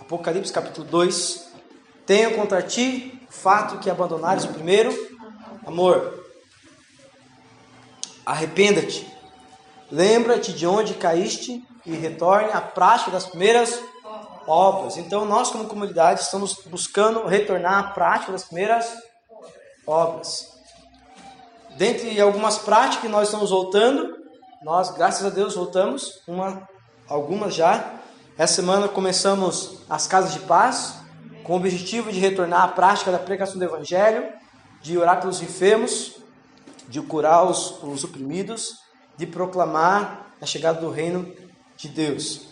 Apocalipse capítulo 2. Tenho contra ti o fato que abandonares o primeiro amor. Arrependa-te. Lembra-te de onde caíste e retorne à prática das primeiras obras. Então, nós como comunidade estamos buscando retornar à prática das primeiras obras. Dentre algumas práticas que nós estamos voltando, nós, graças a Deus, voltamos, algumas já. Essa semana começamos as casas de paz, com o objetivo de retornar à prática da pregação do Evangelho, de orar pelos enfermos, de curar os oprimidos, de proclamar a chegada do reino de Deus.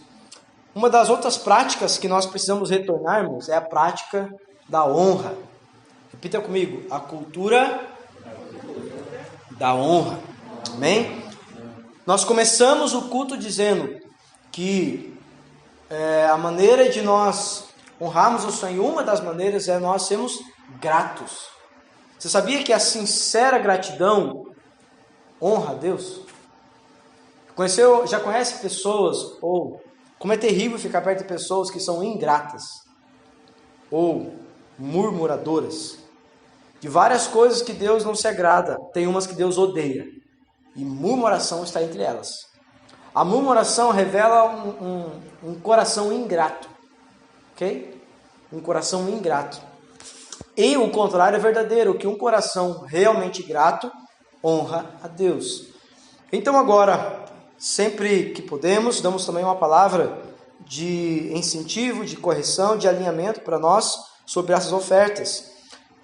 Uma das outras práticas que nós precisamos retornar, irmãos, é a prática da honra. Repita comigo, a cultura da honra. Amém? Nós começamos o culto dizendo que a maneira de nós honrarmos o Senhor, uma das maneiras é nós sermos gratos. Você sabia que a sincera gratidão honra a Deus? Já conhece pessoas, ou como é terrível ficar perto de pessoas que são ingratas, ou murmuradoras, de várias coisas que Deus não se agrada, tem umas que Deus odeia, e murmuração está entre elas. A murmuração revela um coração ingrato, ok? Um coração ingrato. E o contrário é verdadeiro, que um coração realmente grato honra a Deus. Então agora, sempre que podemos, damos também uma palavra de incentivo, de correção, de alinhamento para nós sobre essas ofertas.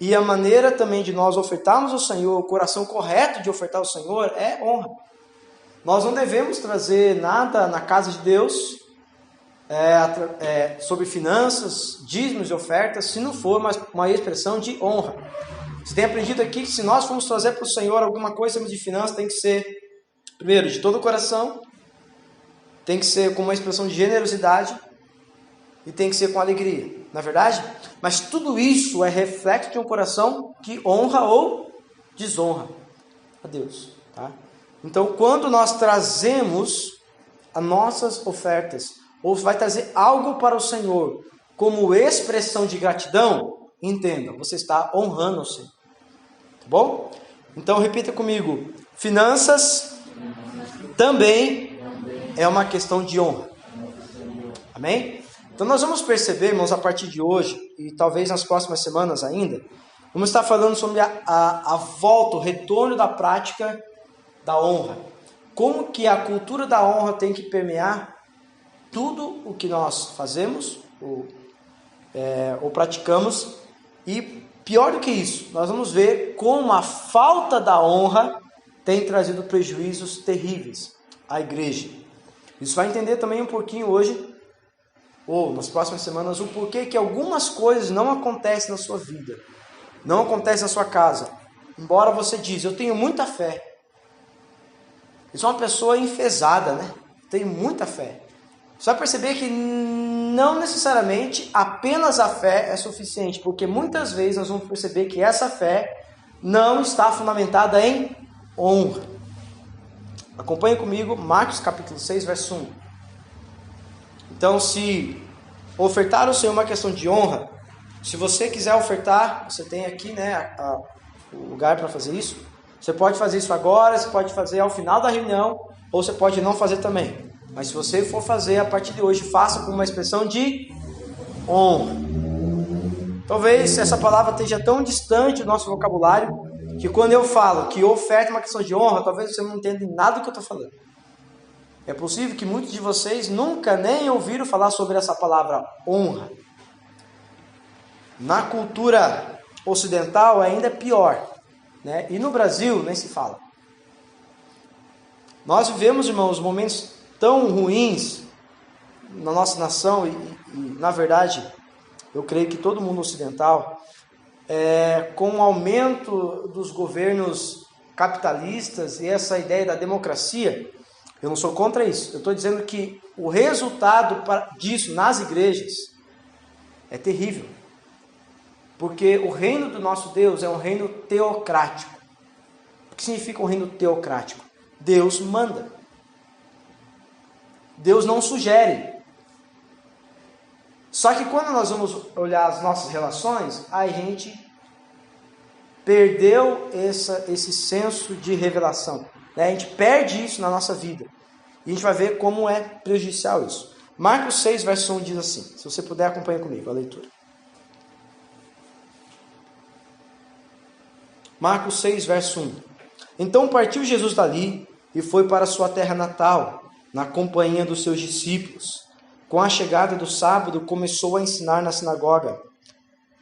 E a maneira também de nós ofertarmos ao Senhor, o coração correto de ofertar ao Senhor é honra. Nós não devemos trazer nada na casa de Deus sobre finanças, dízimos e ofertas, se não for uma expressão de honra. Você tem aprendido aqui que se nós formos trazer para o Senhor alguma coisa de finanças, tem que ser, primeiro, de todo o coração, tem que ser com uma expressão de generosidade e tem que ser com alegria, não é verdade? Mas tudo isso é reflexo de um coração que honra ou desonra a Deus, tá? Então, quando nós trazemos as nossas ofertas, ou vai trazer algo para o Senhor como expressão de gratidão, entenda, você está honrando o Senhor. Tá bom? Então, repita comigo. Finanças também é uma questão de honra. Amém? Então, nós vamos perceber, irmãos, a partir de hoje, e talvez nas próximas semanas ainda, vamos estar falando sobre a volta, o retorno da prática da honra. Como que a cultura da honra tem que permear tudo o que nós fazemos ou praticamos. E pior do que isso, nós vamos ver como a falta da honra tem trazido prejuízos terríveis à igreja. Isso vai entender também um pouquinho hoje, ou nas próximas semanas, o porquê que algumas coisas não acontecem na sua vida, não acontecem na sua casa. Embora você diz, eu tenho muita fé. Eu sou uma pessoa enfesada, né? Tenho muita fé. Você vai perceber que não necessariamente apenas a fé é suficiente, porque muitas vezes nós vamos perceber que essa fé não está fundamentada em honra. Acompanhe comigo Marcos capítulo 6, verso 1. Então, se ofertar ao Senhor é uma questão de honra, se você quiser ofertar, você tem aqui, né, o lugar para fazer isso. Você pode fazer isso agora, você pode fazer ao final da reunião, ou você pode não fazer também. Mas se você for fazer a partir de hoje, faça com uma expressão de honra. Talvez essa palavra esteja tão distante do nosso vocabulário, que quando eu falo que oferta é uma questão de honra, talvez você não entenda nada do que eu estou falando. É possível que muitos de vocês nunca nem ouviram falar sobre essa palavra honra. Na cultura ocidental ainda é pior, né? E no Brasil nem se fala. Nós vivemos, irmãos, momentos tão ruins na nossa nação e na verdade, eu creio que todo mundo ocidental, com o aumento dos governos capitalistas e essa ideia da democracia, eu não sou contra isso. Eu estou dizendo que o resultado disso nas igrejas é terrível. Porque o reino do nosso Deus é um reino teocrático. O que significa um reino teocrático? Deus manda. Deus não sugere. Só que quando nós vamos olhar as nossas relações, a gente perdeu esse senso de revelação. Né? A gente perde isso na nossa vida. E a gente vai ver como é prejudicial isso. Marcos 6, verso 1 diz assim. Se você puder, acompanha comigo a leitura. Marcos 6, verso 1. Então partiu Jesus dali e foi para sua terra natal, na companhia dos seus discípulos. Com a chegada do sábado, começou a ensinar na sinagoga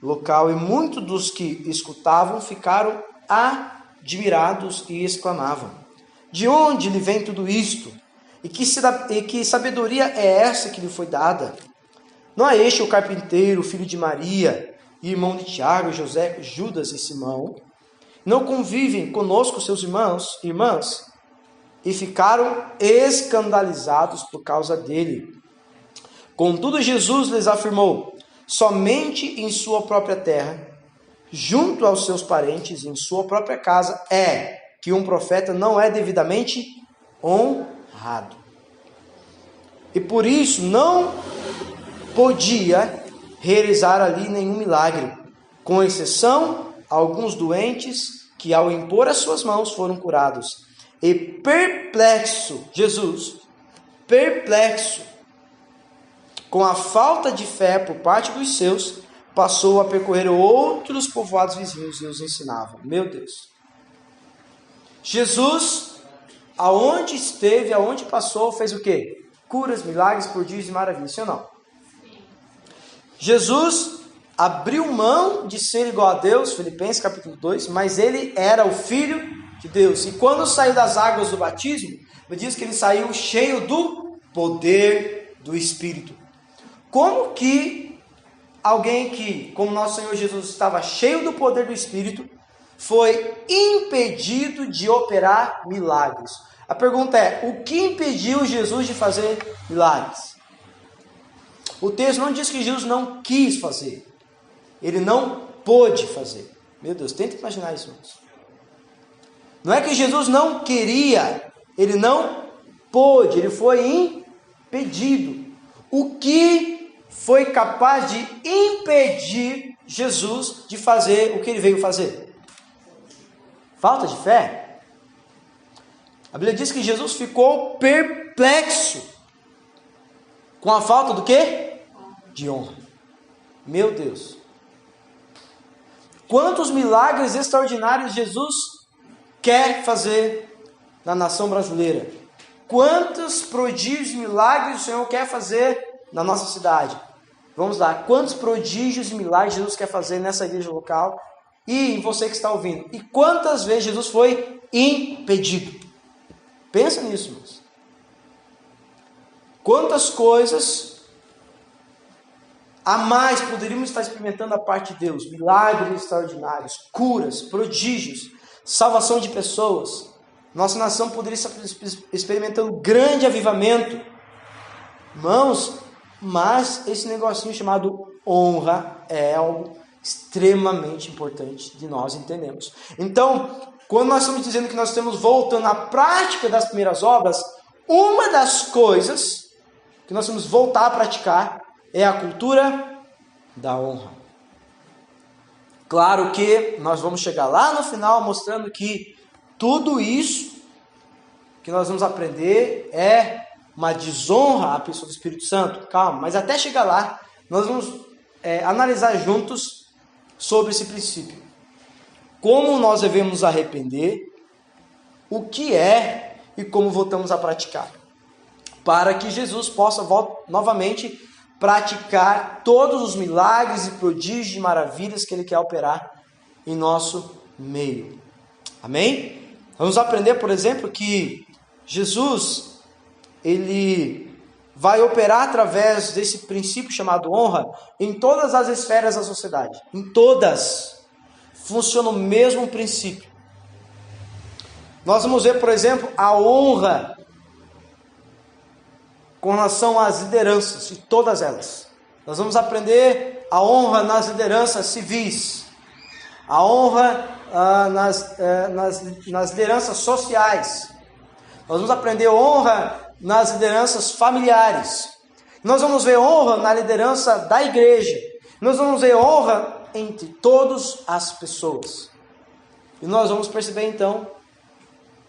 local, e muitos dos que escutavam ficaram admirados e exclamavam: de onde lhe vem tudo isto? E que sabedoria é essa que lhe foi dada? Não é este o carpinteiro, filho de Maria, irmão de Tiago, José, Judas e Simão? Não convivem conosco seus irmãs? E ficaram escandalizados por causa dele. Contudo, Jesus lhes afirmou: somente em sua própria terra, junto aos seus parentes, em sua própria casa, é que um profeta não é devidamente honrado. E por isso não podia realizar ali nenhum milagre, com exceção a alguns doentes que, ao impor as suas mãos, foram curados. E perplexo, Jesus, perplexo com a falta de fé por parte dos seus, passou a percorrer outros povoados vizinhos e os ensinava. Meu Deus. Jesus, aonde esteve, aonde passou, fez o quê? Curas, milagres, prodígios e maravilhas, sim ou não? Jesus abriu mão de ser igual a Deus, Filipenses capítulo 2, mas ele era o Filho de Deus. E quando saiu das águas do batismo, diz que ele saiu cheio do poder do Espírito. Como que alguém que, como nosso Senhor Jesus, estava cheio do poder do Espírito, foi impedido de operar milagres? A pergunta é: o que impediu Jesus de fazer milagres? O texto não diz que Jesus não quis fazer. Ele não pôde fazer. Meu Deus, tenta imaginar isso. Não é que Jesus não queria, ele não pôde, ele foi impedido. O que foi capaz de impedir Jesus de fazer o que ele veio fazer? Falta de fé. A Bíblia diz que Jesus ficou perplexo com a falta do quê? De honra. Meu Deus. Quantos milagres extraordinários Jesus quer fazer na nação brasileira? Quantos prodígios e milagres o Senhor quer fazer na nossa cidade? Vamos lá, quantos prodígios e milagres Jesus quer fazer nessa igreja local e em você que está ouvindo? E quantas vezes Jesus foi impedido? Pensa nisso, irmãos. Quantas coisas a mais poderíamos estar experimentando da parte de Deus? Milagres extraordinários, curas, prodígios, salvação de pessoas. Nossa nação poderia estar experimentando grande avivamento. Irmãos, mas esse negocinho chamado honra é algo extremamente importante de nós entendermos. Então, quando nós estamos dizendo que nós estamos voltando à prática das primeiras obras, uma das coisas que nós temos que voltar a praticar é a cultura da honra. Claro que nós vamos chegar lá no final mostrando que tudo isso que nós vamos aprender é uma desonra à pessoa do Espírito Santo. Calma, mas até chegar lá, nós vamos analisar juntos sobre esse princípio. Como nós devemos nos arrepender, o que é e como voltamos a praticar. Para que Jesus possa novamente praticar todos os milagres e prodígios e maravilhas que Ele quer operar em nosso meio. Amém? Vamos aprender, por exemplo, que Jesus, Ele vai operar através desse princípio chamado honra em todas as esferas da sociedade. Em todas. Funciona o mesmo princípio. Nós vamos ver, por exemplo, a honra com relação às lideranças, de todas elas. Nós vamos aprender a honra nas lideranças civis, a honra nas lideranças sociais. Nós vamos aprender honra nas lideranças familiares. Nós vamos ver honra na liderança da igreja. Nós vamos ver honra entre todas as pessoas. E nós vamos perceber então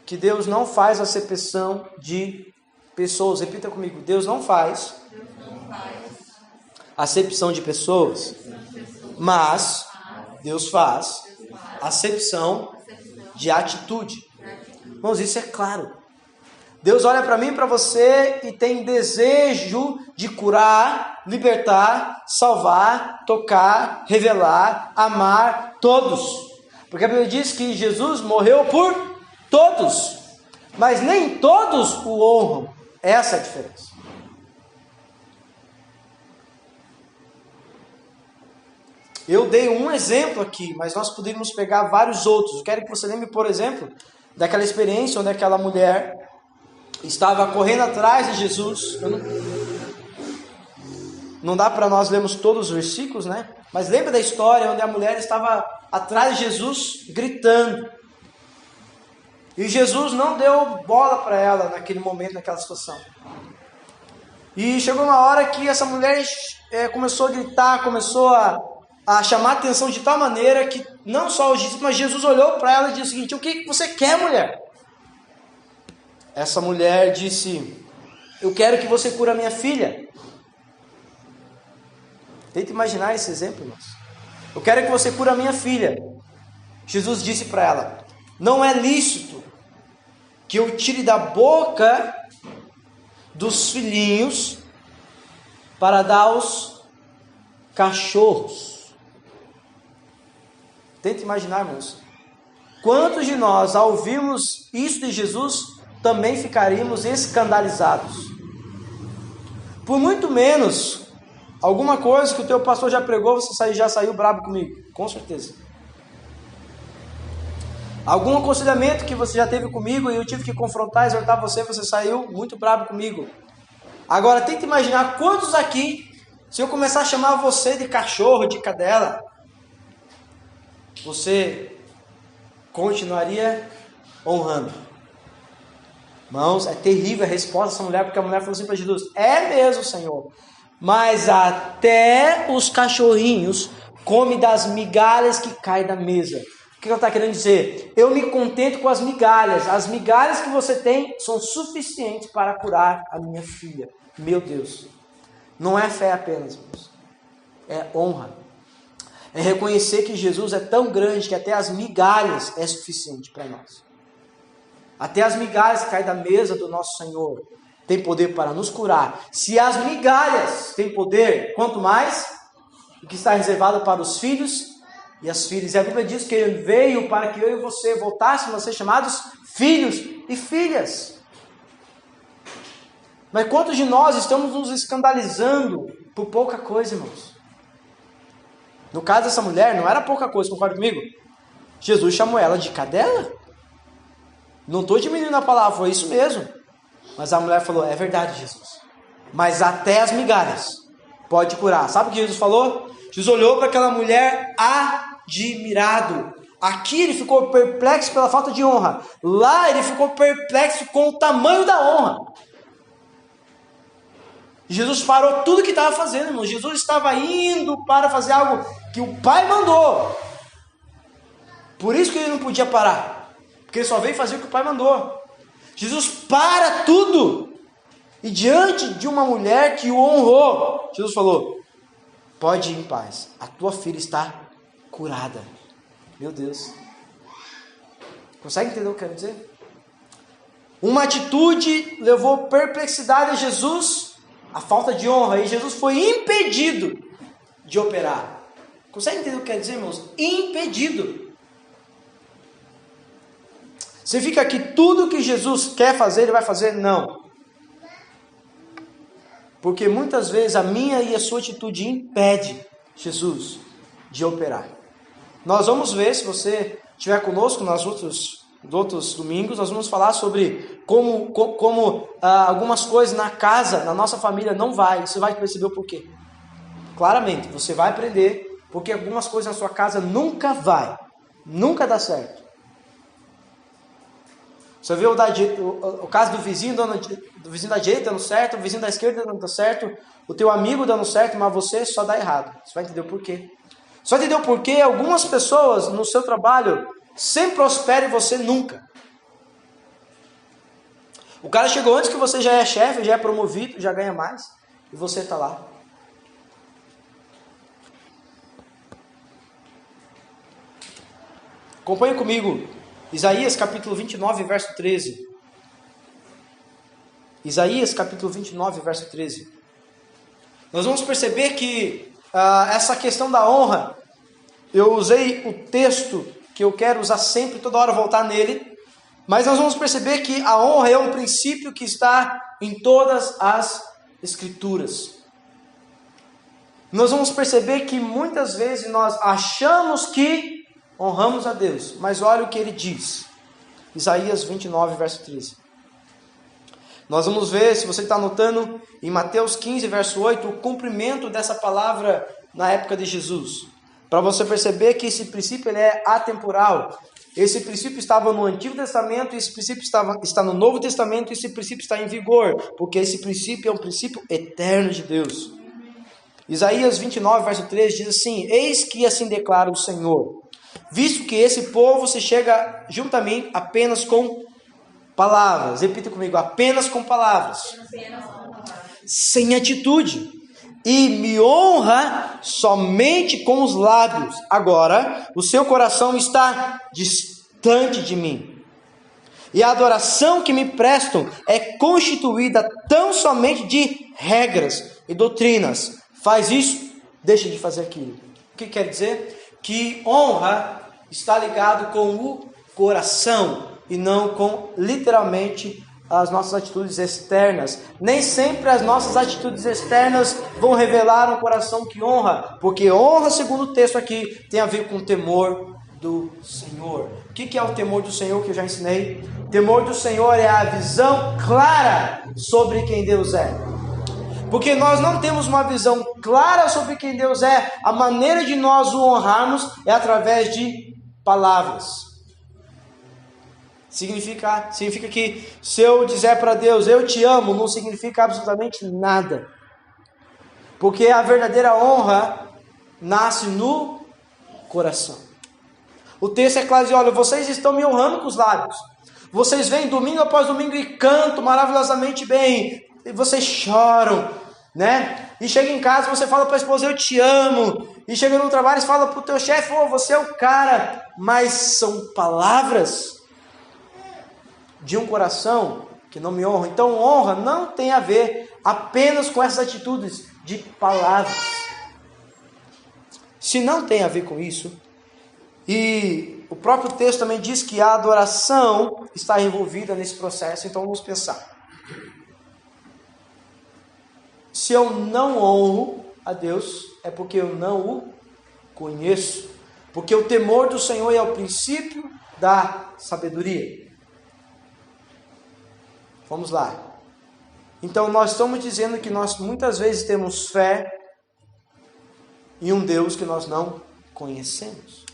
que Deus não faz acepção de pessoas. Repita comigo: Deus não faz acepção de pessoas, mas Deus faz acepção de atitude. Irmãos, isso é claro. Deus olha para mim e para você e tem desejo de curar, libertar, salvar, tocar, revelar, amar todos. Porque a Bíblia diz que Jesus morreu por todos, mas nem todos o honram. Essa é a diferença. Eu dei um exemplo aqui, mas nós poderíamos pegar vários outros. Eu quero que você lembre, por exemplo, daquela experiência onde aquela mulher estava correndo atrás de Jesus. Não dá para nós lermos todos os versículos, né? Mas lembra da história onde a mulher estava atrás de Jesus, gritando. E Jesus não deu bola para ela naquele momento, naquela situação. E chegou uma hora que essa mulher começou a gritar, começou a chamar a atenção de tal maneira que não só os discípulos, mas Jesus olhou para ela e disse o seguinte: o que você quer, mulher? Essa mulher disse: eu quero que você cure a minha filha. Tenta imaginar esse exemplo, irmãos. Eu quero que você cure a minha filha. Jesus disse para ela: não é lícito que eu tire da boca dos filhinhos para dar aos cachorros. Tenta imaginar, irmãos. Quantos de nós, ao ouvirmos isso de Jesus, também ficaríamos escandalizados? Por muito menos, alguma coisa que o teu pastor já pregou, você já saiu bravo comigo, com certeza. Algum aconselhamento que você já teve comigo e eu tive que confrontar, exortar você, você saiu muito bravo comigo. Agora, tenta imaginar quantos aqui, se eu começar a chamar você de cachorro, de cadela, você continuaria honrando. Irmãos, é terrível a resposta dessa mulher, porque a mulher falou assim para Jesus: é mesmo, Senhor, mas até os cachorrinhos comem das migalhas que caem da mesa. O que ela está querendo dizer? Eu me contento com as migalhas que você tem são suficientes para curar a minha filha. Meu Deus, não é fé apenas, irmãos. É honra. É reconhecer que Jesus é tão grande que até as migalhas é suficiente para nós. Até as migalhas que caem da mesa do nosso Senhor tem poder para nos curar. Se as migalhas têm poder, quanto mais o que está reservado para os filhos e as filhas. E a Bíblia diz que Ele veio para que eu e você voltássemos a ser chamados filhos e filhas. Mas quantos de nós estamos nos escandalizando por pouca coisa, irmãos? No caso dessa mulher, não era pouca coisa, concorda comigo? Jesus chamou ela de cadela. Não estou diminuindo a palavra, foi isso mesmo. Mas a mulher falou: é verdade, Jesus. Mas até as migalhas pode curar. Sabe o que Jesus falou? Jesus olhou para aquela mulher admirado. Aqui ele ficou perplexo pela falta de honra. Lá ele ficou perplexo com o tamanho da honra. Jesus parou tudo que estava fazendo, irmão. Jesus estava indo para fazer algo que o Pai mandou. Por isso que ele não podia parar. Porque ele só veio fazer o que o Pai mandou. Jesus para tudo. E diante de uma mulher que o honrou, Jesus falou: pode ir em paz. A tua filha está curada. Meu Deus. Consegue entender o que eu quero dizer? Uma atitude levou perplexidade a Jesus, a falta de honra, e Jesus foi impedido de operar. Consegue entender o que quer dizer, irmãos? Impedido. Significa que tudo que Jesus quer fazer, Ele vai fazer? Não. Porque muitas vezes a minha e a sua atitude impede Jesus de operar. Nós vamos ver, se você estiver conosco nos outros domingos, nós vamos falar sobre como algumas coisas na casa, na nossa família não vai. Você vai perceber o porquê. Claramente, você vai aprender porque algumas coisas na sua casa nunca dá certo. Você vê o caso do vizinho da direita dando certo, o vizinho da esquerda dando certo, o teu amigo dando certo, mas você só dá errado. Você vai entender o porquê. Só entender o porquê algumas pessoas no seu trabalho sempre prosperam e você nunca. O cara chegou antes que você, já é chefe, já é promovido, já ganha mais, e você está lá. Acompanhe comigo Isaías capítulo 29, verso 13. Isaías capítulo 29, verso 13. Nós vamos perceber que essa questão da honra, eu usei o texto que eu quero usar sempre, toda hora voltar nele, mas nós vamos perceber que a honra é um princípio que está em todas as Escrituras. Nós vamos perceber que muitas vezes nós achamos que honramos a Deus, mas olha o que ele diz. Isaías 29, verso 13. Nós vamos ver, se você está anotando, em Mateus 15, verso 8, o cumprimento dessa palavra na época de Jesus. Para você perceber que esse princípio ele é atemporal. Esse princípio estava no Antigo Testamento, esse princípio está no Novo Testamento, esse princípio está em vigor, porque esse princípio é um princípio eterno de Deus. Isaías 29, verso 13 diz assim: eis que assim declara o Senhor, visto que esse povo se chega junto a mim apenas com palavras. Repita comigo: apenas com palavras, sem atitude, e me honra somente com os lábios. Agora, o seu coração está distante de mim, e a adoração que me prestam é constituída tão somente de regras e doutrinas. Faz isso, deixa de fazer aquilo. O que quer dizer? Que honra está ligado com o coração e não com, literalmente, as nossas atitudes externas. Nem sempre as nossas atitudes externas vão revelar um coração que honra, porque honra, segundo o texto aqui, tem a ver com o temor do Senhor. O que é o temor do Senhor que eu já ensinei? O temor do Senhor é a visão clara sobre quem Deus é. Porque nós não temos uma visão clara sobre quem Deus é, a maneira de nós o honrarmos é através de palavras. Significa que se eu dizer para Deus, eu te amo, não significa absolutamente nada. Porque a verdadeira honra nasce no coração. O texto é claro, olha, vocês estão me honrando com os lábios. Vocês vêm domingo após domingo e cantam maravilhosamente bem. E vocês choram, né? E chega em casa, você fala para a esposa, eu te amo. E chega no trabalho, você fala para o teu chefe, oh, você é o cara. Mas são palavras de um coração que não me honra. Então honra não tem a ver apenas com essas atitudes de palavras. Se não tem a ver com isso, e o próprio texto também diz que a adoração está envolvida nesse processo, então vamos pensar. Se eu não honro a Deus, é porque eu não o conheço. Porque o temor do Senhor é o princípio da sabedoria. Vamos lá. Então nós estamos dizendo que nós muitas vezes temos fé em um Deus que nós não conhecemos.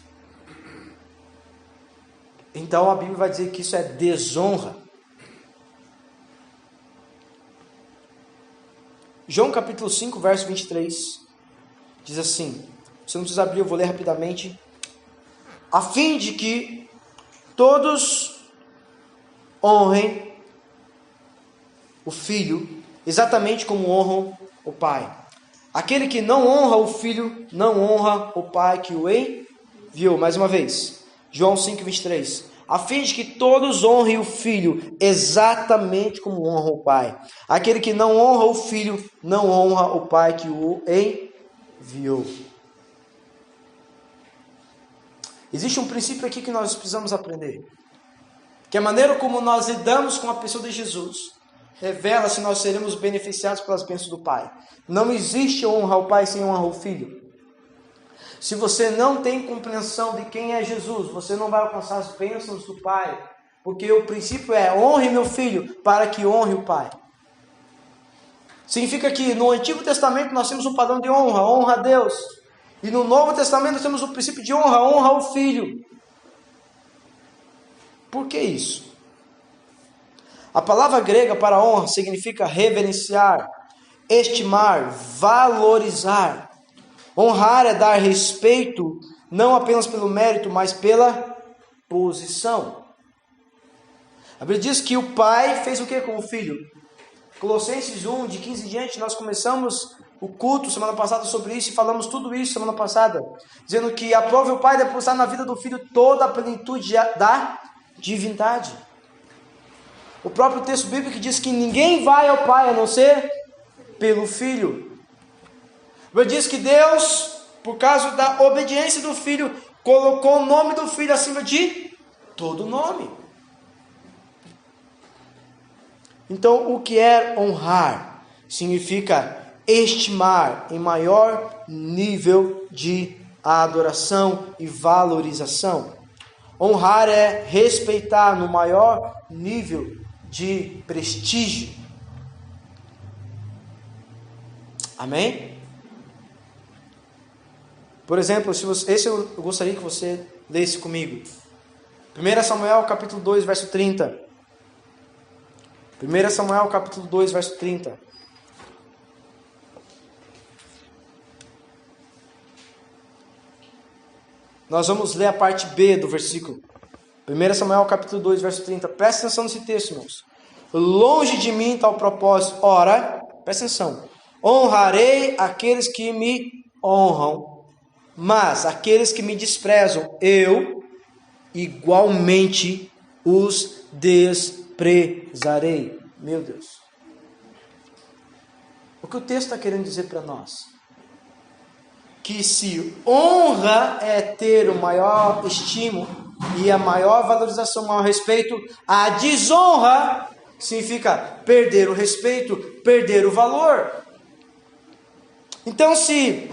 Então a Bíblia vai dizer que isso é desonra. João capítulo 5, verso 23, diz assim, você não precisa abrir, eu vou ler rapidamente. A fim de que todos honrem o Filho, exatamente como honram o Pai. Aquele que não honra o Filho, não honra o Pai que o enviou. Mais uma vez, João 5, 23. A fim de que todos honrem o Filho, exatamente como honram o Pai. Aquele que não honra o Filho, não honra o Pai que o enviou. Existe um princípio aqui que nós precisamos aprender. Que a maneira como nós lidamos com a pessoa de Jesus revela se nós seremos beneficiados pelas bênçãos do Pai. Não existe honra ao Pai sem honra ao Filho. Se você não tem compreensão de quem é Jesus, você não vai alcançar as bênçãos do Pai. Porque o princípio é, honre meu filho, para que honre o Pai. Significa que no Antigo Testamento nós temos um padrão de honra, honra a Deus. E no Novo Testamento nós temos o princípio de honra, honra ao Filho. Por que isso? A palavra grega para honra significa reverenciar, estimar, valorizar. Honrar é dar respeito, não apenas pelo mérito, mas pela posição. A Bíblia diz que o pai fez o que com o filho? Colossenses 1, de 15 em diante, nós começamos o culto semana passada sobre isso e falamos tudo isso semana passada, dizendo que aprove o pai depositar na vida do filho toda a plenitude da divindade. O próprio texto bíblico diz que ninguém vai ao pai a não ser pelo filho. Ele diz que Deus, por causa da obediência do filho, colocou o nome do filho acima de todo nome. Então, o que é honrar? Significa estimar em maior nível de adoração e valorização. Honrar é respeitar no maior nível de prestígio. Amém? Por exemplo, esse eu gostaria que você lesse comigo. 1 Samuel capítulo 2, verso 30. 1 Samuel capítulo 2, verso 30. Nós vamos ler a parte B do versículo. 1 Samuel capítulo 2, verso 30. Presta atenção nesse texto, irmãos. Longe de mim tal propósito. Ora, presta atenção. Honrarei aqueles que me honram, mas aqueles que me desprezam, eu igualmente os desprezarei. Meu Deus. O que o texto está querendo dizer para nós? Que se honra é ter o maior estímulo e a maior valorização, o maior respeito, a desonra significa perder o respeito, perder o valor. Então, se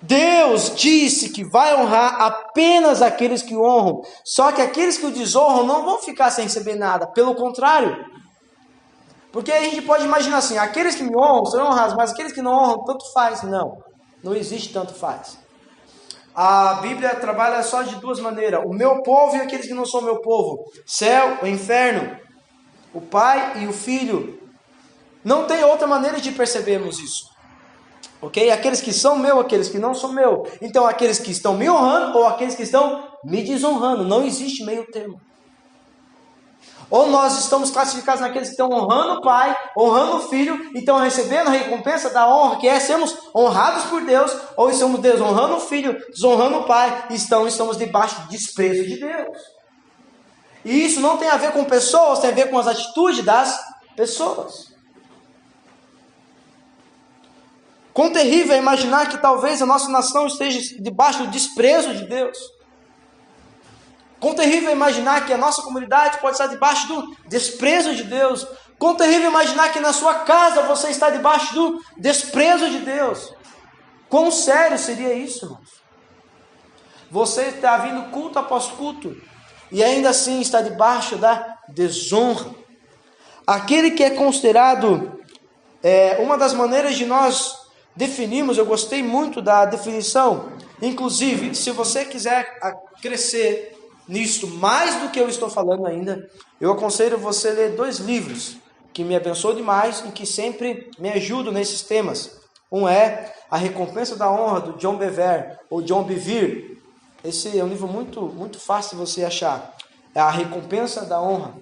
Deus disse que vai honrar apenas aqueles que o honram, só que aqueles que o desonram não vão ficar sem receber nada, pelo contrário. Porque a gente pode imaginar assim, aqueles que me honram serão honrados, mas aqueles que não honram, tanto faz. Não existe tanto faz. A Bíblia trabalha só de duas maneiras. O meu povo e aqueles que não são meu povo. Céu, o inferno. O pai e o filho. Não tem outra maneira de percebermos isso. Ok? Aqueles que são meu, aqueles que não são meu. Então, aqueles que estão me honrando ou aqueles que estão me desonrando. Não existe meio termo. Ou nós estamos classificados naqueles que estão honrando o pai, honrando o filho, e estão recebendo a recompensa da honra, que é sermos honrados por Deus, ou estamos desonrando o filho, desonrando o pai, e estamos debaixo do desprezo de Deus. E isso não tem a ver com pessoas, tem a ver com as atitudes das pessoas. Quão terrível é imaginar que talvez a nossa nação esteja debaixo do desprezo de Deus. Quão terrível é imaginar que a nossa comunidade pode estar debaixo do desprezo de Deus. Quão terrível é imaginar que na sua casa você está debaixo do desprezo de Deus. Quão sério seria isso, irmãos? Você está vindo culto após culto e ainda assim está debaixo da desonra. Aquele que é considerado, uma das maneiras de nós definirmos, eu gostei muito da definição. Inclusive, se você quiser crescer nisto mais do que eu estou falando ainda, eu aconselho você a ler 2 livros que me abençoam demais e que sempre me ajudam nesses temas. Um é A Recompensa da Honra, do John Bevere, ou John Bevere. Esse é um livro muito fácil de você achar. É A Recompensa da Honra.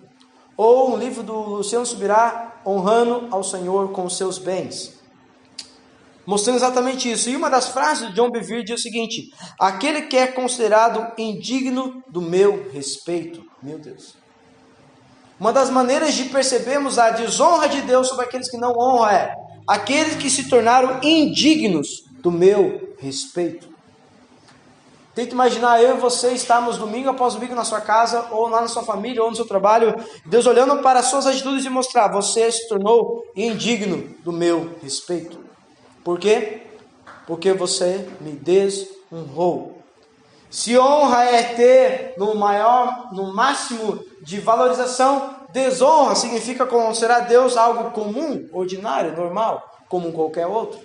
Ou um livro do Luciano Subirá, Honrando ao Senhor com os Seus Bens. Mostrando exatamente isso. E uma das frases de John Bevere diz o seguinte: aquele que é considerado indigno do meu respeito. Meu Deus. Uma das maneiras de percebermos a desonra de Deus sobre aqueles que não honram é aqueles que se tornaram indignos do meu respeito. Tenta imaginar eu e você estarmos domingo após domingo na sua casa, ou lá na sua família, ou no seu trabalho, Deus olhando para as suas atitudes e mostrar: você se tornou indigno do meu respeito. Por quê? Porque você me desonrou. Se honra é ter no máximo de valorização, desonra significa considerar Deus algo comum, ordinário, normal, como qualquer outro.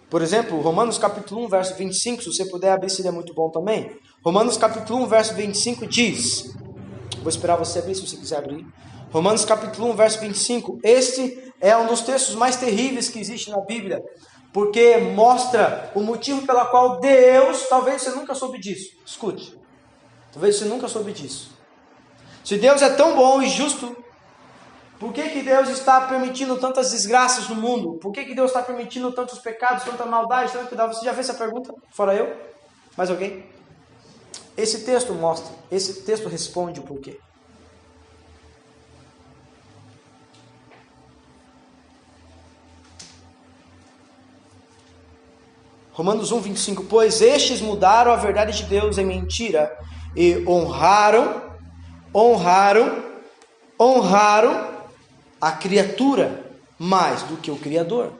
Por exemplo, Romanos capítulo 1, verso 25, se você puder abrir, seria muito bom também. Romanos capítulo 1, verso 25 diz, vou esperar você abrir se você quiser abrir. Romanos capítulo 1, verso 25, este é um dos textos mais terríveis que existe na Bíblia, porque mostra o motivo pela qual Deus, talvez você nunca soube disso, escute, talvez você nunca soube disso. Se Deus é tão bom e justo, por que Deus está permitindo tantas desgraças no mundo? Por que Deus está permitindo tantos pecados, tanta maldade, tanto cuidado? Você já fez essa pergunta? Fora eu? Mais alguém? Esse texto mostra, esse texto responde o porquê. Romanos 1, 25. Pois estes mudaram a verdade de Deus em mentira e honraram a criatura mais do que o Criador.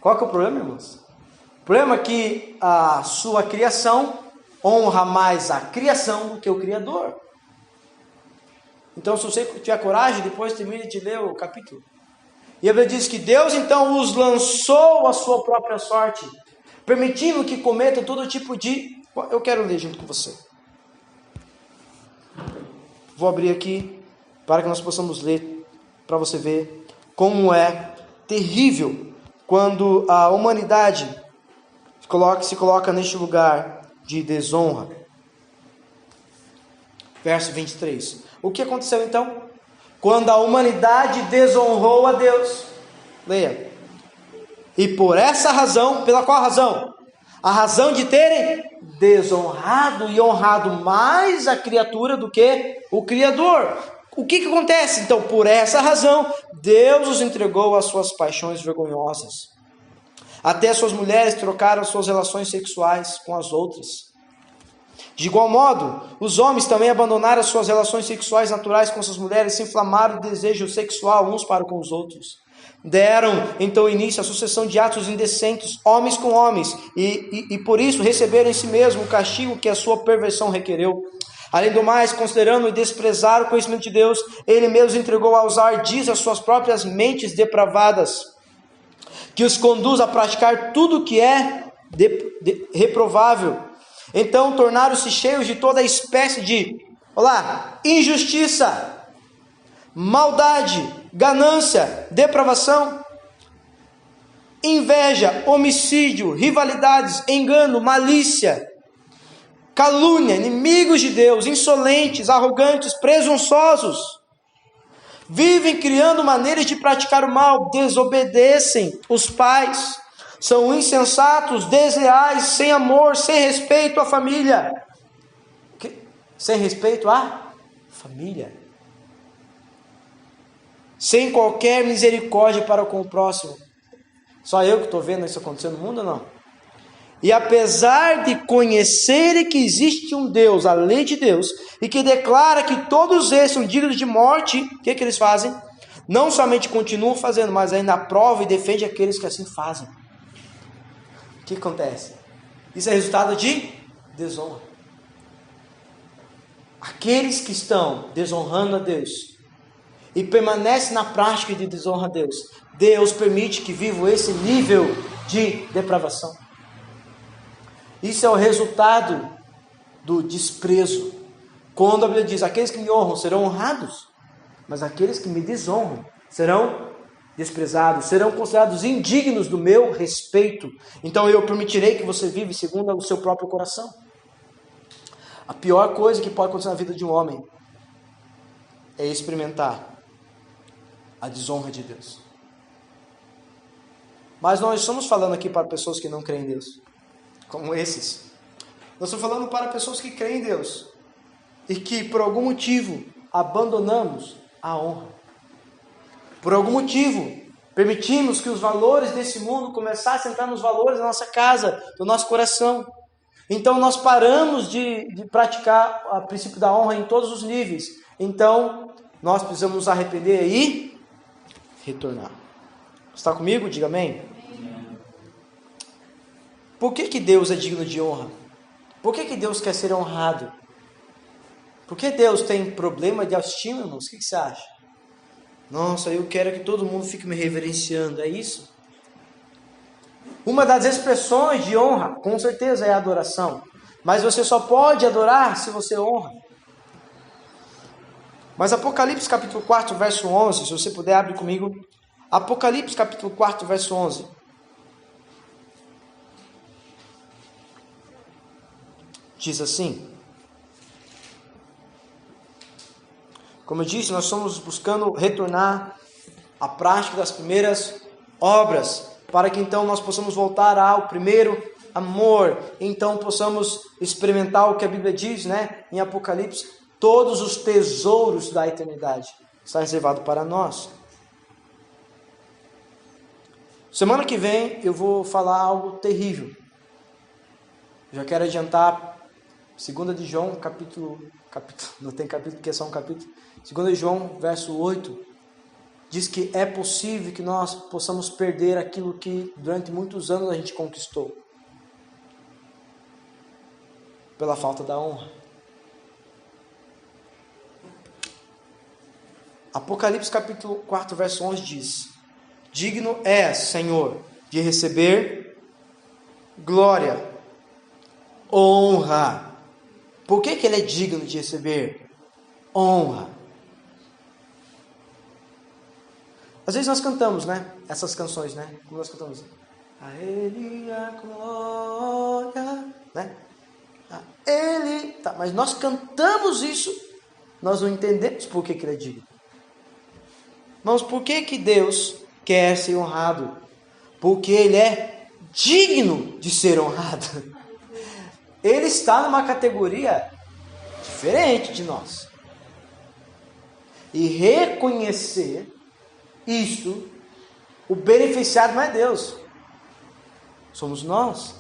Qual que é o problema, irmãos? O problema é que a sua criação honra mais a criação do que o Criador. Então, se você tiver coragem, depois termine de ler o capítulo. E a Bíblia diz que Deus então os lançou à sua própria sorte, permitindo que cometam todo tipo de... Eu quero ler junto com você. Vou abrir aqui para que nós possamos ler, para você ver como é terrível quando a humanidade se coloca neste lugar de desonra. Verso 23. O que aconteceu então? Quando a humanidade desonrou a Deus. Leia. E por essa razão, pela qual razão? A razão de terem desonrado e honrado mais a criatura do que o Criador. O que acontece? Então, por essa razão, Deus os entregou às suas paixões vergonhosas. Até suas mulheres trocaram suas relações sexuais com as outras. De igual modo, os homens também abandonaram suas relações sexuais naturais com suas mulheres, se inflamaram de desejo sexual uns para com os outros. Deram então início à sucessão de atos indecentes, homens com homens, e por isso receberam em si mesmo o castigo que a sua perversão requereu. Além do mais, considerando e desprezar o conhecimento de Deus, ele mesmo entregou aos ardis as suas próprias mentes depravadas, que os conduz a praticar tudo que é reprovável. Então tornaram-se cheios de toda espécie de, injustiça, maldade, ganância, depravação, inveja, homicídio, rivalidades, engano, malícia, calúnia, inimigos de Deus, insolentes, arrogantes, presunçosos. Vivem criando maneiras de praticar o mal, desobedecem os pais, são insensatos, desleais, sem amor, sem respeito à família. Sem respeito à família. Sem qualquer misericórdia para com o próximo. Só eu que estou vendo isso acontecer no mundo ou não? E apesar de conhecerem que existe um Deus, a lei de Deus, e que declara que todos eles são dignos de morte, o que eles fazem? Não somente continuam fazendo, mas ainda aprovam e defendem aqueles que assim fazem. O que acontece? Isso é resultado de desonra. Aqueles que estão desonrando a Deus e permanecem na prática de desonra a Deus, Deus permite que vivam esse nível de depravação. Isso é o resultado do desprezo. Quando a Bíblia diz, aqueles que me honram serão honrados, mas aqueles que me desonram serão desprezados, serão considerados indignos do meu respeito. Então eu permitirei que você viva segundo o seu próprio coração. A pior coisa que pode acontecer na vida de um homem é experimentar a desonra de Deus. Mas nós estamos falando aqui para pessoas que não creem em Deus, como esses. Nós estamos falando para pessoas que creem em Deus e que por algum motivo abandonamos a honra. Por algum motivo permitimos que os valores desse mundo começassem a entrar nos valores da nossa casa, do nosso coração. Então nós paramos de praticar o princípio da honra em todos os níveis. Então nós precisamos nos arrepender e retornar. Está comigo? Diga amém. Por que Deus é digno de honra? Por que Deus quer ser honrado? Por que Deus tem problema de autoestima, irmãos? O que você acha? Nossa, eu quero que todo mundo fique me reverenciando, é isso? Uma das expressões de honra, com certeza, é a adoração. Mas você só pode adorar se você honra. Mas Apocalipse capítulo 4, verso 11, se você puder, abre comigo. Apocalipse capítulo 4, verso 11. Diz assim: como eu disse, nós estamos buscando retornar à prática das primeiras obras, para que então nós possamos voltar ao primeiro amor, então possamos experimentar o que a Bíblia diz, né, em Apocalipse, todos os tesouros da eternidade está reservado para nós. Semana que vem eu vou falar algo terrível. Já quero adiantar 2 de João, capítulo, não tem capítulo porque é só um capítulo. 2 de João, verso 8, diz que é possível que nós possamos perder aquilo que durante muitos anos a gente conquistou. Pela falta da honra. Apocalipse capítulo 4, verso 11 diz: digno é, Senhor, de receber glória, honra. Por que ele é digno de receber honra? Às vezes nós cantamos, né? Essas canções, né? Como nós cantamos. A Ele a glória, né? A Ele. Tá, mas nós cantamos isso, nós não entendemos por que ele é digno. Mas por que Deus quer ser honrado? Porque Ele é digno de ser honrado. Ele está numa categoria diferente de nós. E reconhecer isso, o beneficiado não é Deus, somos nós.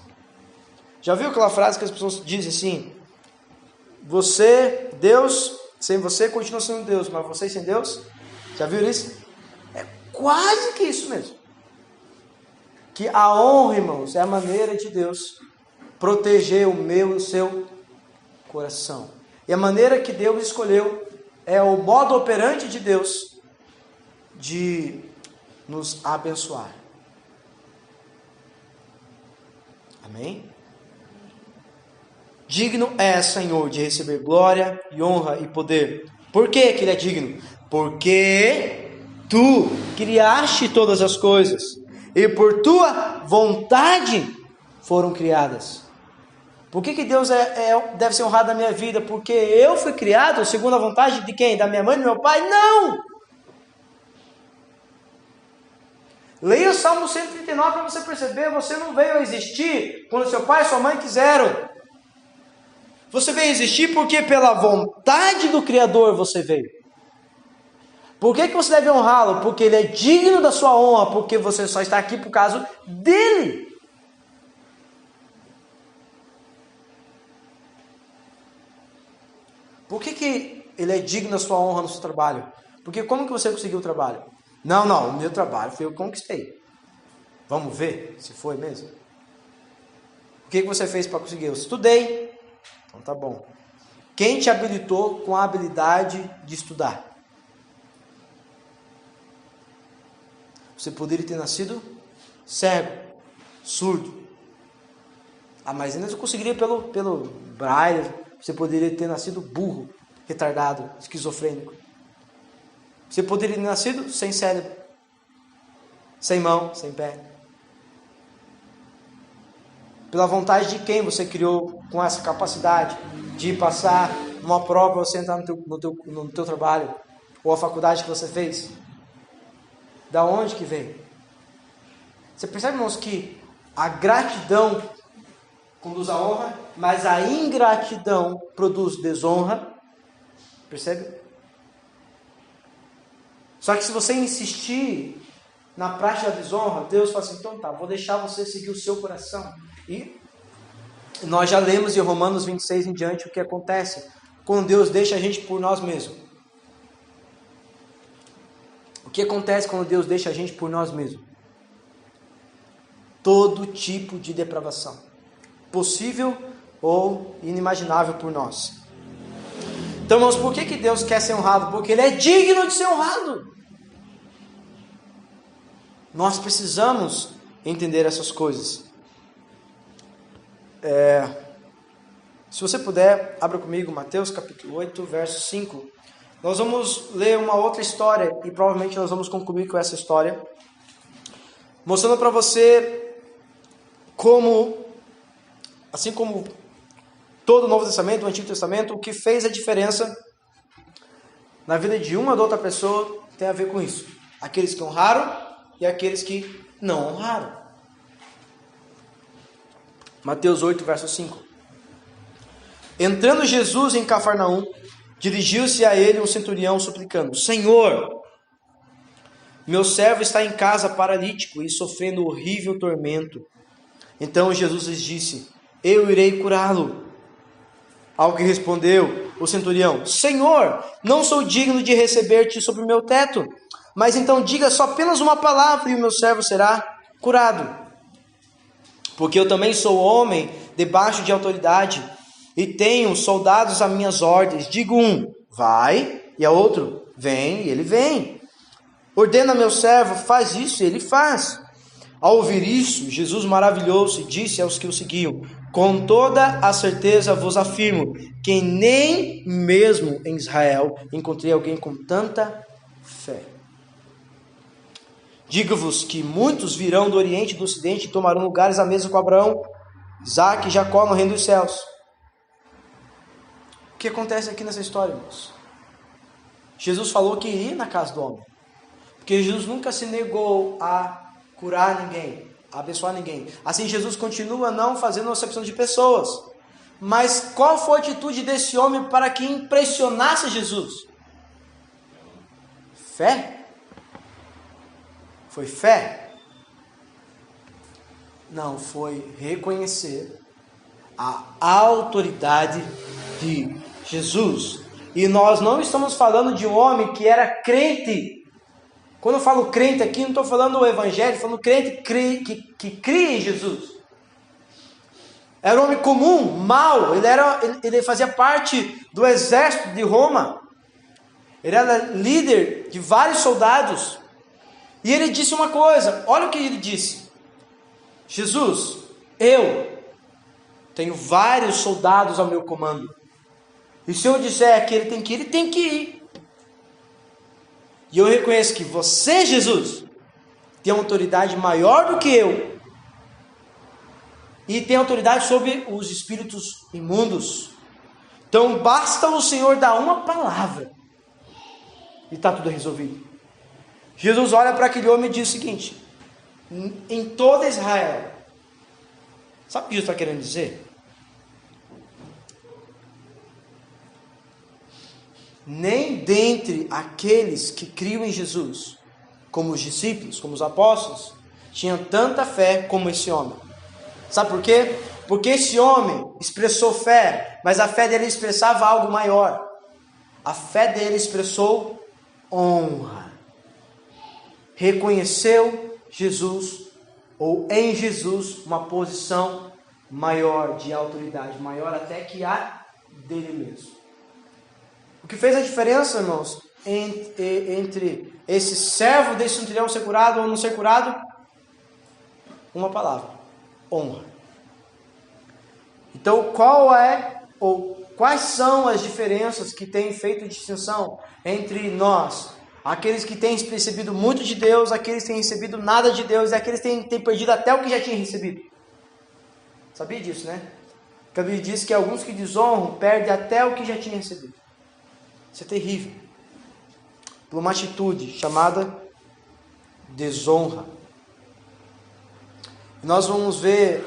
Já viu aquela frase que as pessoas dizem assim: você, Deus, sem você continua sendo Deus, mas você sem Deus? Já viu isso? É quase que isso mesmo. Que a honra, irmãos, é a maneira de Deus proteger o meu e o seu coração. E a maneira que Deus escolheu é o modo operante de Deus de nos abençoar. Amém? Digno é, Senhor, de receber glória e honra e poder. Por que Ele é digno? Porque Tu criaste todas as coisas e por Tua vontade foram criadas. Por que Deus deve ser honrado na minha vida? Porque eu fui criado segundo a vontade de quem? Da minha mãe e do meu pai? Não! Leia o Salmo 139 para você perceber, você não veio a existir quando seu pai e sua mãe quiseram. Você veio a existir porque pela vontade do Criador você veio. Por que você deve honrá-lo? Porque ele é digno da sua honra, porque você só está aqui por causa dele. Por que ele é digno da sua honra no seu trabalho? Porque como que você conseguiu o trabalho? Não, o meu trabalho foi eu que conquistei. Vamos ver se foi mesmo? O que você fez para conseguir? Eu estudei. Então tá bom. Quem te habilitou com a habilidade de estudar? Você poderia ter nascido cego, surdo. Ah, mas ainda você conseguiria pelo braille. Você poderia ter nascido burro, retardado, esquizofrênico. Você poderia ter nascido sem cérebro, sem mão, sem pé. Pela vontade de quem você criou com essa capacidade de passar uma prova, você entrar no teu trabalho, ou a faculdade que você fez? Da onde que veio? Você percebe, irmãos, que a gratidão conduz à honra, mas a ingratidão produz desonra. Percebe? Só que se você insistir na prática da desonra, Deus fala assim, então tá, vou deixar você seguir o seu coração. E nós já lemos em Romanos 26 em diante o que acontece quando Deus deixa a gente por nós mesmos. O que acontece quando Deus deixa a gente por nós mesmos? Todo tipo de depravação, possível ou inimaginável por nós. Então, irmãos, por que Deus quer ser honrado? Porque Ele é digno de ser honrado. Nós precisamos entender essas coisas. Se você puder, abra comigo Mateus capítulo 8, verso 5. Nós vamos ler uma outra história e provavelmente nós vamos concluir com essa história, mostrando para você como, assim como todo o Novo Testamento, o Antigo Testamento, o que fez a diferença na vida de uma ou de outra pessoa tem a ver com isso. Aqueles que honraram e aqueles que não honraram. Mateus 8, verso 5. Entrando Jesus em Cafarnaum, dirigiu-se a ele um centurião suplicando: Senhor, meu servo está em casa paralítico e sofrendo horrível tormento. Então Jesus lhes disse: eu irei curá-lo. Ao que respondeu o centurião: Senhor, não sou digno de receber-te sobre o meu teto, mas então diga só apenas uma palavra e o meu servo será curado. Porque eu também sou homem debaixo de autoridade e tenho soldados a minhas ordens. Digo um, vai, e a outro, vem, e ele vem. Ordena meu servo, faz isso, e ele faz. Ao ouvir isso, Jesus maravilhou-se e disse aos que o seguiam: com toda a certeza vos afirmo que nem mesmo em Israel encontrei alguém com tanta fé. Digo-vos que muitos virão do Oriente e do Ocidente e tomarão lugares à mesa com Abraão, Isaque e Jacó no reino dos céus. O que acontece aqui nessa história, irmãos? Jesus falou que iria na casa do homem, porque Jesus nunca se negou a curar ninguém, a abençoar ninguém. Assim, Jesus continua não fazendo acepção de pessoas. Mas qual foi a atitude desse homem para que impressionasse Jesus? Fé? Foi fé? Não, foi reconhecer a autoridade de Jesus. E nós não estamos falando de um homem que era crente. Quando eu falo crente aqui, não estou falando do evangelho, estou falando crente que cria em Jesus. Era um homem comum, mau, ele fazia parte do exército de Roma. Ele era líder de vários soldados. E ele disse uma coisa, olha o que ele disse: Jesus, eu tenho vários soldados ao meu comando. E se eu disser que ele tem que ir, ele tem que ir. E eu reconheço que você, Jesus, tem uma autoridade maior do que eu. E tem autoridade sobre os espíritos imundos. Então basta o Senhor dar uma palavra e está tudo resolvido. Jesus olha para aquele homem e diz o seguinte: em toda Israel, sabe o que Jesus está querendo dizer? Nem dentre aqueles que criam em Jesus, como os discípulos, como os apóstolos, tinham tanta fé como esse homem. Sabe por quê? Porque esse homem expressou fé, mas a fé dele expressava algo maior. A fé dele expressou honra. Reconheceu Jesus, ou em Jesus, uma posição maior de autoridade, maior até que a dele mesmo. O que fez a diferença, irmãos, entre esse servo desse centurião ser curado ou não ser curado? Uma palavra: honra. Então, quais são as diferenças que têm feito distinção entre nós, aqueles que têm recebido muito de Deus, aqueles que têm recebido nada de Deus e aqueles que têm perdido até o que já tinham recebido? Sabia disso, né? A Bíblia diz que alguns que desonram perdem até o que já tinham recebido. Isso é terrível. Por uma atitude chamada desonra. E nós vamos ver,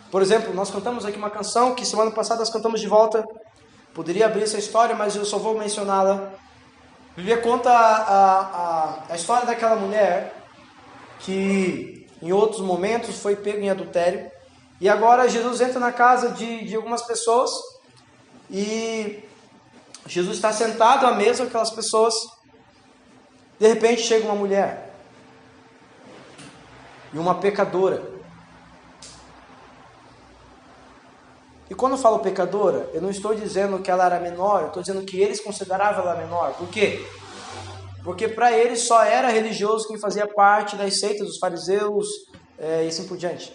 por exemplo, nós cantamos aqui uma canção que semana passada nós cantamos de volta. Poderia abrir essa história, mas eu só vou mencioná-la. A Bíblia conta a história daquela mulher que em outros momentos foi pego em adultério. E agora Jesus entra na casa de algumas pessoas. E Jesus está sentado à mesa com aquelas pessoas. De repente chega uma mulher e uma pecadora. E quando eu falo pecadora, eu não estou dizendo que ela era menor, eu estou dizendo que eles consideravam ela menor. Por quê? porque para eles só era religioso quem fazia parte das seitas dos fariseus e assim por diante.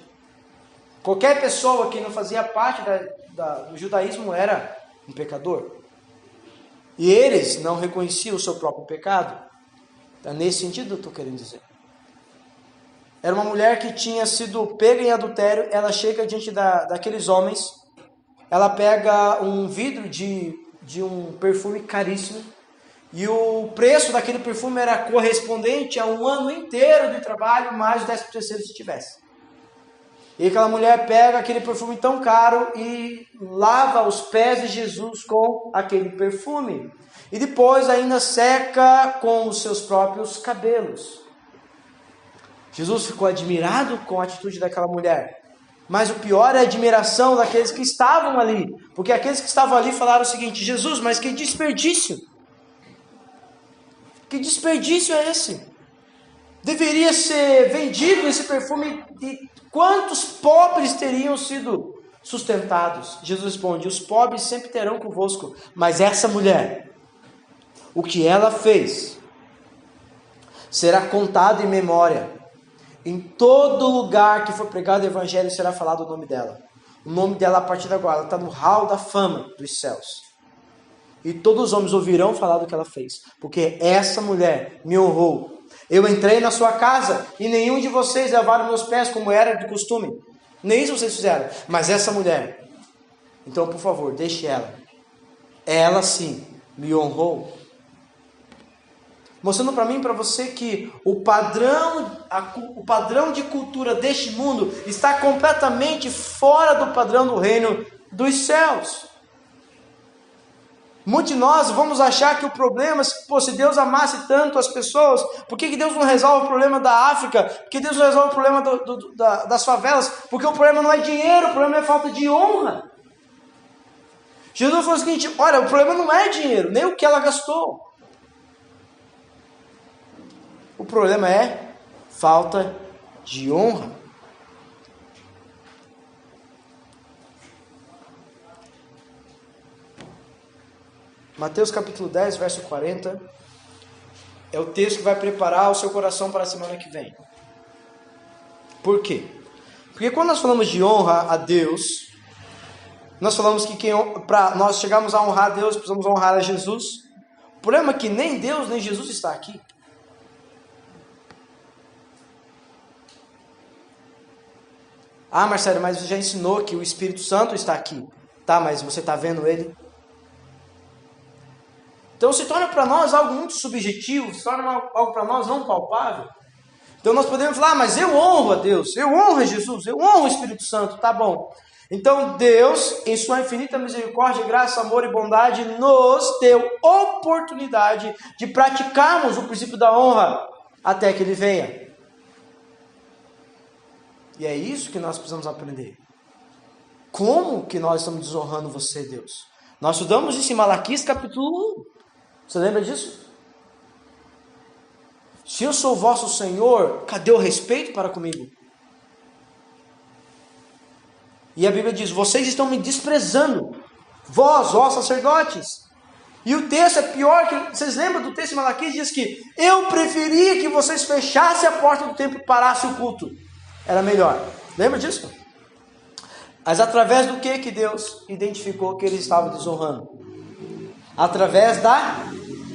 Qualquer pessoa que não fazia parte do judaísmo era um pecador. E eles não reconheciam o seu próprio pecado. Então, nesse sentido eu estou querendo dizer. Era uma mulher que tinha sido pega em adultério, ela chega diante daqueles homens, ela pega um vidro de um perfume caríssimo, e o preço daquele perfume era correspondente a um ano inteiro de trabalho, mais o 13º se tivesse. E aquela mulher pega aquele perfume tão caro e lava os pés de Jesus com aquele perfume. E depois ainda seca com os seus próprios cabelos. Jesus ficou admirado com a atitude daquela mulher. Mas o pior é a admiração daqueles que estavam ali. Porque aqueles que estavam ali falaram o seguinte: Jesus, mas que desperdício! Que desperdício é esse? Deveria ser vendido esse perfume e quantos pobres teriam sido sustentados? Jesus responde: os pobres sempre terão convosco, mas essa mulher, o que ela fez, será contado em memória. Em todo lugar que for pregado o evangelho será falado o nome dela. O nome dela a partir de agora está no hall da fama dos céus. E todos os homens ouvirão falar do que ela fez, porque essa mulher me honrou. Eu entrei na sua casa e nenhum de vocês lavaram meus pés como era de costume. Nem isso vocês fizeram. Mas essa mulher, então por favor, deixe ela. Ela sim me honrou. Mostrando para mim e para você que o padrão de cultura deste mundo está completamente fora do padrão do reino dos céus. Muitos de nós vamos achar que o problema, se Deus amasse tanto as pessoas, por que Deus não resolve o problema da África? Por que Deus não resolve o problema das favelas? Porque o problema não é dinheiro, o problema é falta de honra. Jesus falou o seguinte: olha, o problema não é dinheiro, nem o que ela gastou. O problema é falta de honra. Mateus capítulo 10, verso 40, é o texto que vai preparar o seu coração para a semana que vem. Por quê? Porque quando nós falamos de honra a Deus, nós falamos que para nós chegarmos a honrar a Deus, precisamos honrar a Jesus. O problema é que nem Deus nem Jesus está aqui. Ah, Marcelo, mas você já ensinou que o Espírito Santo está aqui. Tá, mas você está vendo ele? Então se torna para nós algo muito subjetivo, se torna algo para nós não palpável. Então nós podemos falar: mas eu honro a Deus, eu honro a Jesus, eu honro o Espírito Santo, tá bom. Então Deus, em sua infinita misericórdia, graça, amor e bondade, nos deu oportunidade de praticarmos o princípio da honra até que Ele venha. E é isso que nós precisamos aprender. Como que nós estamos desonrando você, Deus? Nós estudamos isso em Malaquias capítulo 1. Você lembra disso? Se eu sou vosso Senhor, cadê o respeito para comigo? E a Bíblia diz: vocês estão me desprezando, vós, sacerdotes. E o texto é pior, que vocês lembram do texto de Malaquias? Diz que eu preferia que vocês fechassem a porta do templo e parassem o culto. Era melhor. Lembra disso? Mas através do que Deus identificou que eles estavam desonrando? Através da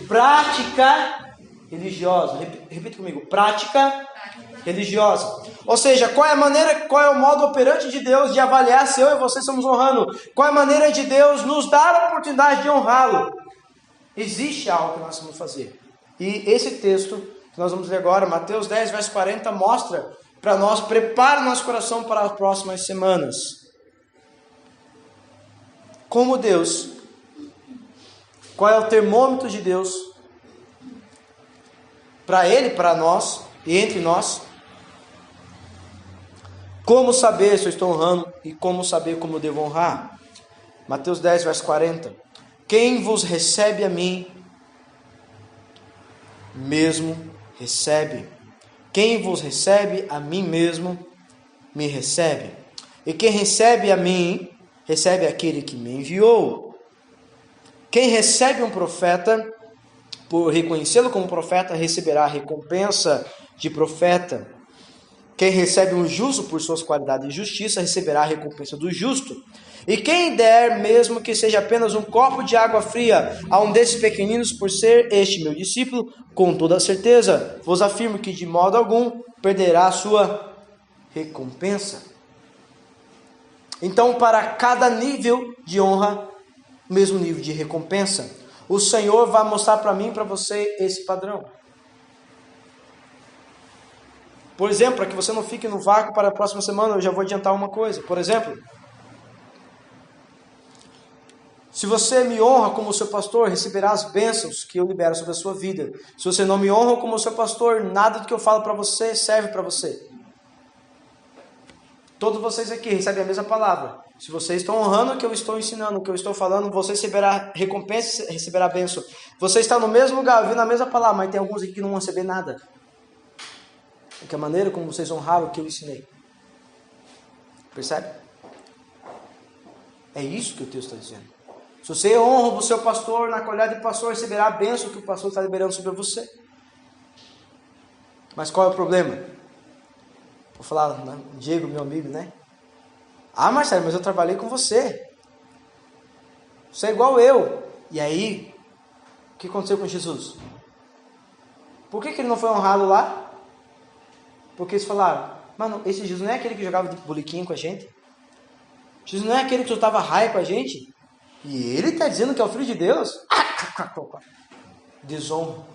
prática religiosa. Repita comigo: prática religiosa. Ou seja, qual é o modo operante de Deus de avaliar se eu e você estamos honrando? Qual é a maneira de Deus nos dar a oportunidade de honrá-lo? Existe algo que nós vamos fazer. E esse texto que nós vamos ler agora, Mateus 10, verso 40, mostra para nós, prepara o nosso coração para as próximas semanas. Como Deus, qual é o termômetro de Deus para Ele, para nós e entre nós? Como saber se eu estou honrando e como saber como eu devo honrar? Mateus 10, verso 40. Quem vos recebe a mim, mesmo recebe. Quem vos recebe a mim mesmo, me recebe. E quem recebe a mim, recebe aquele que me enviou. Quem recebe um profeta, por reconhecê-lo como profeta, receberá a recompensa de profeta. Quem recebe um justo por suas qualidades de justiça, receberá a recompensa do justo. E quem der, mesmo que seja apenas um copo de água fria, a um desses pequeninos, por ser este meu discípulo, com toda certeza, vos afirmo que de modo algum perderá a sua recompensa. Então, para cada nível de honra, o mesmo nível de recompensa. O Senhor vai mostrar para mim e para você esse padrão. Por exemplo, para que você não fique no vácuo para a próxima semana, eu já vou adiantar uma coisa. Por exemplo, se você me honra como seu pastor, receberá as bênçãos que eu libero sobre a sua vida. Se você não me honra como seu pastor, nada do que eu falo para você serve para você. Todos vocês aqui recebem a mesma palavra. Se vocês estão honrando o que eu estou ensinando, o que eu estou falando, você receberá recompensa, receberá bênção. Você está no mesmo lugar, ouvindo a mesma palavra, mas tem alguns aqui que não vão receber nada. Porque a maneira como vocês honraram o que eu ensinei. Percebe? É isso que o texto está dizendo. Se você honra o seu pastor, na qualidade de pastor, receberá a bênção que o pastor está liberando sobre você. Mas qual é o problema? Vou falar, Diego, meu amigo, né? Ah, Marcelo, mas eu trabalhei com você. Você é igual eu. E aí, o que aconteceu com Jesus? Por que ele não foi honrado lá? Porque eles falaram, mano, esse Jesus não é aquele que jogava de boliquinho com a gente? Jesus não é aquele que soltava raio com a gente? E ele está dizendo que é o Filho de Deus? Desonra.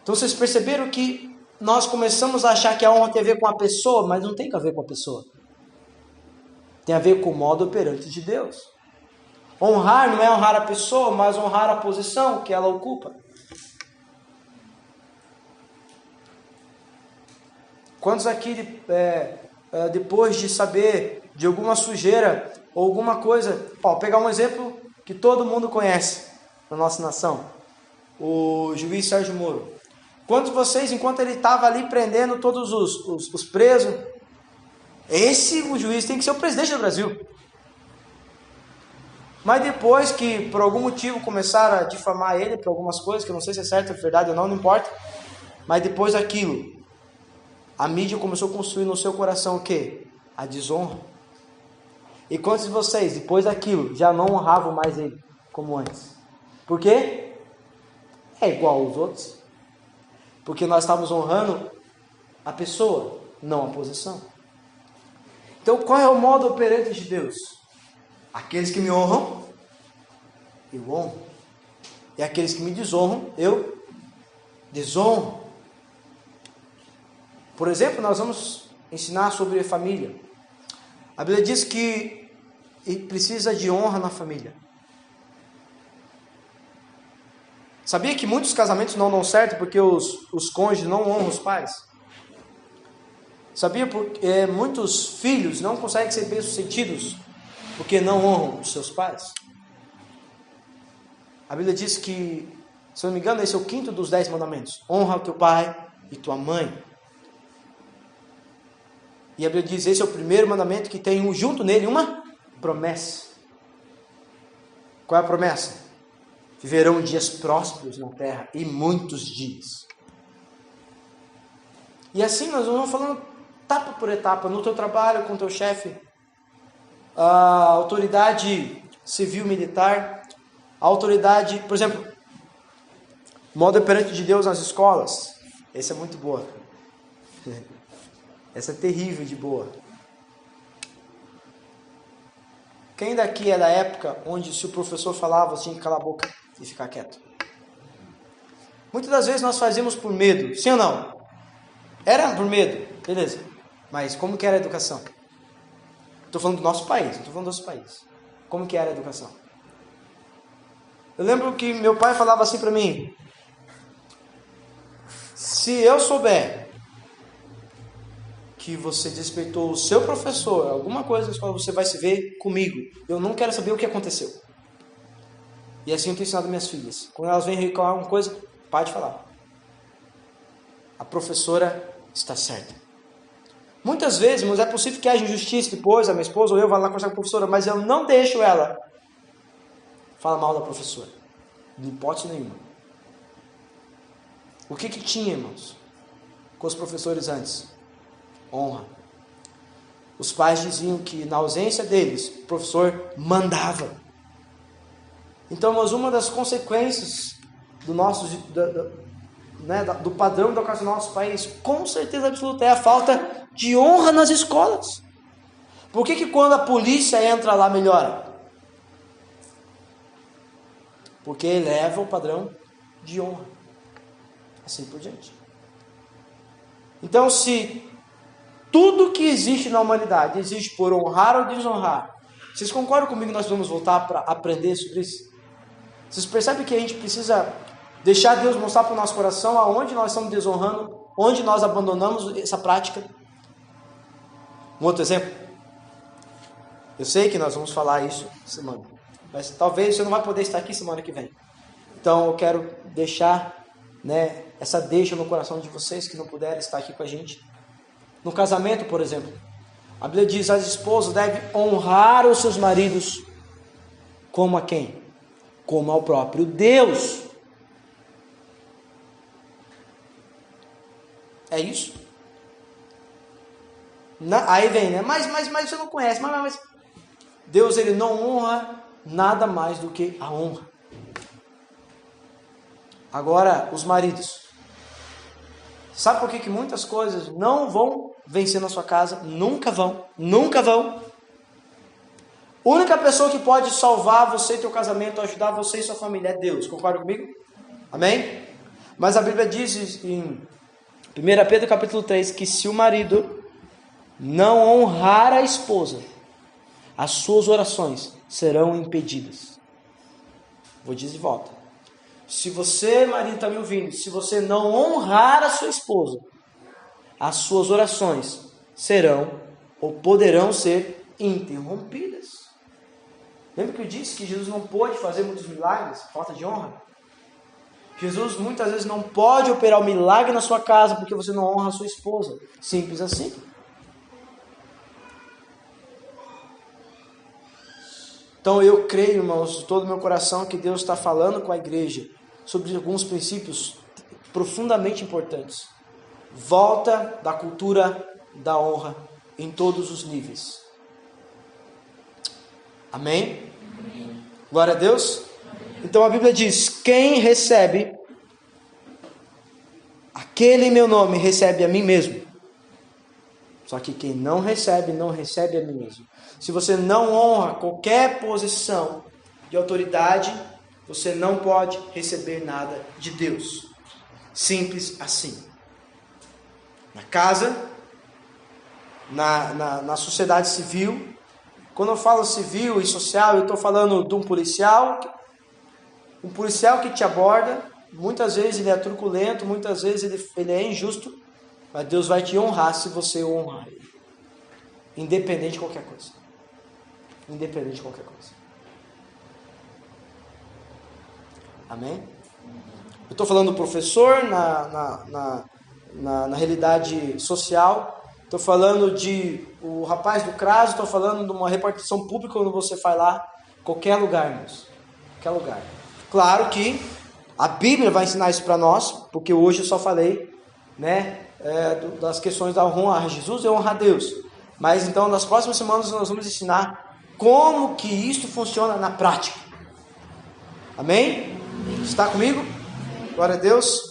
Então vocês perceberam que nós começamos a achar que a honra tem a ver com a pessoa, mas não tem a ver com a pessoa. Tem a ver com o modo operante de Deus. Honrar não é honrar a pessoa, mas honrar a posição que ela ocupa. Quantos aqui, depois de saber de alguma sujeira ou alguma coisa, vou pegar um exemplo que todo mundo conhece na nossa nação, o juiz Sérgio Moro. Quantos de vocês, enquanto ele estava ali prendendo todos os presos, o juiz tem que ser o presidente do Brasil. Mas depois que, por algum motivo, começaram a difamar ele por algumas coisas, que eu não sei se é certo, é verdade ou não, não importa. Mas depois daquilo, a mídia começou a construir no seu coração o quê? A desonra. E quantos de vocês, depois daquilo, já não honravam mais ele como antes? Por quê? É igual aos outros. Porque nós estávamos honrando a pessoa, não a posição. Então, qual é o modo operante de Deus? Aqueles que me honram, eu honro. E aqueles que me desonram, eu desonro. Por exemplo, nós vamos ensinar sobre família. A Bíblia diz que precisa de honra na família. Sabia que muitos casamentos não dão certo porque os cônjuges não honram os pais? Sabia que muitos filhos não conseguem ser bem-sucedidos porque não honram os seus pais? A Bíblia diz que, se eu não me engano, esse é o 5º dos 10 mandamentos. Honra o teu pai e tua mãe. E a Bíblia diz, esse é o primeiro mandamento que tem junto nele uma promessa. Qual é a promessa? Viverão dias prósperos na terra e muitos dias. E assim nós vamos falando etapa por etapa, no teu trabalho, com o teu chefe, a autoridade civil, militar, a autoridade, por exemplo, modo operante de Deus nas escolas. Essa é muito boa. Essa é terrível de boa. Quem daqui é da época onde se o professor falava, você tinha que calar a boca e ficar quieto? Muitas das vezes nós fazíamos por medo, sim ou não? Era por medo, beleza. Mas como que era a educação? Estou falando do nosso país, não estou falando dos países. Como que era a educação? Eu lembro que meu pai falava assim para mim, se eu souber que você desrespeitou o seu professor, alguma coisa na escola, você vai se ver comigo. Eu não quero saber o que aconteceu. E assim eu tenho ensinado minhas filhas. Quando elas vêm reclamar alguma coisa, pare de falar. A professora está certa. Muitas vezes, mas é possível que haja injustiça depois, a minha esposa ou eu vá lá conversar com a professora, mas eu não deixo ela falar mal da professora. De hipótese nenhuma. O que tinha, irmãos, com os professores antes? Honra. Os pais diziam que na ausência deles, o professor mandava. Então, mas uma das consequências do padrão educacional do nosso país, com certeza absoluta, é a falta de honra nas escolas. Por que quando a polícia entra lá melhora? Porque eleva o padrão de honra. Assim por diante. Então, se tudo que existe na humanidade existe por honrar ou desonrar, vocês concordam comigo que nós vamos voltar para aprender sobre isso? Vocês percebem que a gente precisa deixar Deus mostrar para o nosso coração aonde nós estamos desonrando, onde nós abandonamos essa prática? Um outro exemplo. Eu sei que nós vamos falar isso semana, mas talvez você não vai poder estar aqui semana que vem. Então eu quero deixar, essa deixa no coração de vocês que não puderem estar aqui com a gente. No casamento, por exemplo, a Bíblia diz: as esposas devem honrar os seus maridos como a quem? Como ao próprio Deus. É isso? Aí vem, mas você não conhece. Mas Deus, ele não honra nada mais do que a honra. Agora, os maridos. Sabe por que muitas coisas não vão vencer na sua casa? Nunca vão. Nunca vão. A única pessoa que pode salvar você e teu casamento, ajudar você e sua família é Deus. Concorda comigo? Amém? Mas a Bíblia diz em 1 Pedro capítulo 3 que se o marido não honrar a esposa, as suas orações serão impedidas. Vou dizer de volta. Se você, marido, está me ouvindo, se você não honrar a sua esposa, as suas orações serão ou poderão ser interrompidas. Lembra que eu disse que Jesus não pôde fazer muitos milagres? Falta de honra. Jesus muitas vezes não pode operar o milagre na sua casa porque você não honra a sua esposa. Simples assim. Então eu creio, irmãos, de todo o meu coração que Deus está falando com a igreja sobre alguns princípios profundamente importantes. Volta da cultura da honra em todos os níveis. Amém? Glória a Deus. Então a Bíblia diz: quem recebe aquele em meu nome, recebe a mim mesmo. Só que quem não recebe a mim mesmo. Se você não honra qualquer posição de autoridade, você não pode receber nada de Deus. Simples assim. Na casa, na sociedade civil. Quando eu falo civil e social, eu estou falando de um policial que te aborda. Muitas vezes ele é truculento, muitas vezes ele é injusto, mas Deus vai te honrar se você honrar ele. Independente de qualquer coisa. Independente de qualquer coisa. Amém? Eu estou falando do professor na realidade social. Estou falando de o rapaz do CRAS. Estou falando de uma repartição pública quando você vai lá. Qualquer lugar, irmãos. Qualquer lugar. Claro que a Bíblia vai ensinar isso para nós, porque hoje eu só falei, das questões da honra a Jesus e honra a Deus. Mas então nas próximas semanas nós vamos ensinar como que isso funciona na prática. Amém? Está comigo? Glória a Deus.